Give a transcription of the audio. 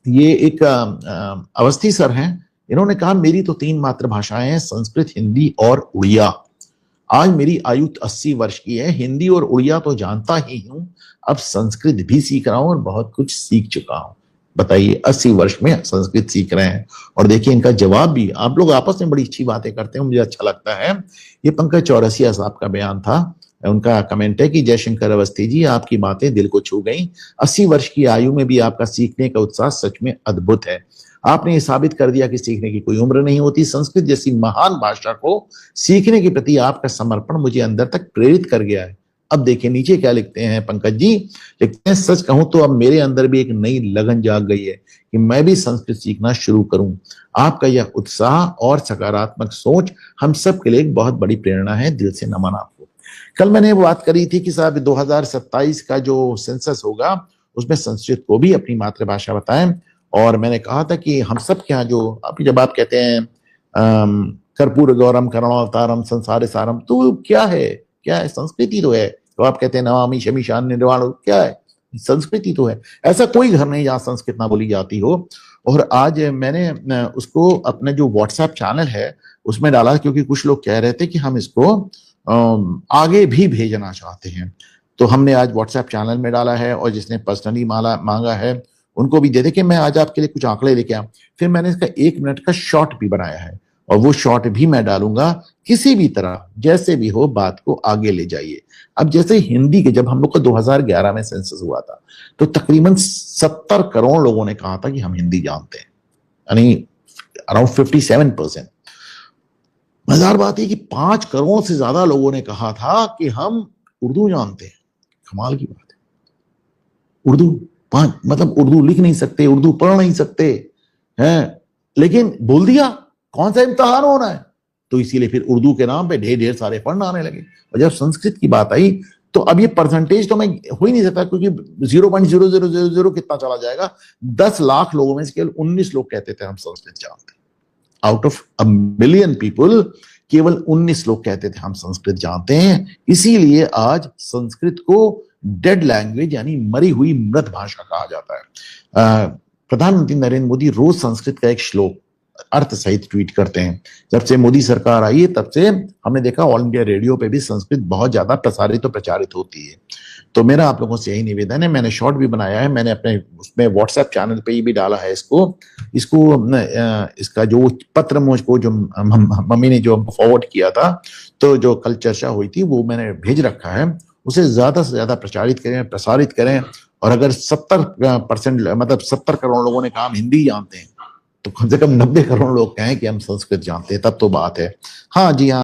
ये एक अवस्थी सर हैं, इन्होंने कहा मेरी तो 3 मातृभाषाएं हैं, संस्कृत, हिंदी और उड़िया। आज मेरी आयु 80 वर्ष की है, हिंदी और उड़िया तो जानता ही हूं, अब संस्कृत भी सीख रहा हूं और बहुत कुछ सीख चुका हूं। बताइए, 80 वर्ष में संस्कृत सीख रहे हैं। और देखिए इनका जवाब भी, आप लोग आपस में बड़ी अच्छी बातें करते हैं, मुझे अच्छा लगता है। ये पंकज चौरसिया साहब का बयान था, उनका कमेंट है कि जयशंकर अवस्थी जी, आपकी बातें दिल को छू गई। 80 वर्ष की आयु में भी आपका सीखने का उत्साह सच में अद्भुत है। आपने ये साबित कर दिया कि सीखने की कोई उम्र नहीं होती। संस्कृत जैसी महान भाषा को सीखने के प्रति आपका समर्पण मुझे अंदर तक प्रेरित कर गया है। अब देखिए नीचे क्या लिखते हैं पंकज जी, लिखते हैं सच कहूं तो अब मेरे अंदर भी एक नई लगन जाग गई है कि मैं भी संस्कृत सीखना शुरू करूं। आपका यह उत्साह और सकारात्मक सोच हम सब के लिए एक बहुत बड़ी प्रेरणा है। दिल से नमन आपको। कल मैंने बात करी थी कि साहब 2027 का जो सेंसस होगा उसमें संस्कृत को भी अपनी मातृभाषा बताएं। और मैंने कहा था कि हम सब के यहाँ जो जब आप कहते हैं कर्पूर गौरम करुणावतारम संसार सारम, तो क्या है? क्या है? संस्कृति तो है। तो आप कहते हैं नमामि शमीशान निर्वाण, क्या है? संस्कृति तो है। ऐसा कोई घर नहीं जहाँ संस्कृत ना बोली जाती हो। और आज मैंने उसको अपने जो व्हाट्सएप चैनल है उसमें डाला, क्योंकि कुछ लोग कह रहे थे कि हम इसको आगे भी भेजना चाहते हैं। तो हमने आज व्हाट्सएप चैनल में डाला है, और जिसने पर्सनली मांगा है उनको भी दे दे कि मैं आज आपके लिए कुछ आंकड़े लेके आऊं। फिर मैंने इसका 1 मिनट का शॉर्ट भी बनाया है, और वो शॉर्ट भी मैं डालूंगा। किसी भी तरह जैसे भी हो बात को आगे ले जाइए। अब जैसे हिंदी के, जब हम लोग का 2011 में सेंसस हुआ था तो तकरीबन 70 करोड़ लोगों ने कहा था कि हम हिंदी जानते हैं, यानी अराउंड 57%। मजेदार बात है कि 5 करोड़ से ज्यादा लोगों ने कहा था कि हम उर्दू जानते हैं। कमाल की बात है। उर्दू मतलब उर्दू लिख नहीं सकते, उर्दू पढ़ नहीं सकते हैं, लेकिन बोल दिया कौन सा इम्तिहान होना है, तो इसीलिए फिर उर्दू के नाम पे ढेर ढेर सारे फंड आने लगे। और जब संस्कृत की बात आई तो अब ये परसेंटेज तो मैं हो ही नहीं सकता, क्योंकि 0.0000 कितना चला जाएगा। 10 लाख लोगों में से केवल 19 लोग कहते थे हम संस्कृत जानते हैं। Out of a million people केवल 19 लोग कहते थे हम संस्कृत जानते हैं। इसीलिए आज संस्कृत को डेड लैंग्वेज यानी मरी हुई मृत भाषा कहा जाता है। प्रधानमंत्री नरेंद्र मोदी रोज संस्कृत का एक श्लोक अर्थ सहित ट्वीट करते हैं। जब से मोदी सरकार आई है तब से हमने देखा ऑल इंडिया रेडियो पे भी संस्कृत बहुत ज्यादा प्रसारित और प्रचारित होती है। तो मेरा आप लोगों से यही निवेदन है, मैंने शॉर्ट भी बनाया है, मैंने अपने उसमें व्हाट्सएप चैनल पे ही भी डाला है इसको इसका जो पत्र मुझको जो मम्मी ने जो फॉरवर्ड किया था, तो जो कल चर्चा हुई थी वो मैंने भेज रखा है। उसे ज्यादा से ज्यादा प्रचारित करें, प्रसारित करें। और अगर 70% मतलब 70 करोड़ लोगों ने कहा हम हिंदी जानते हैं, तो कम से कम 90 करोड़ लोग कहें कि हम संस्कृत जानते हैं, तब तो बात है। हाँ जी हाँ।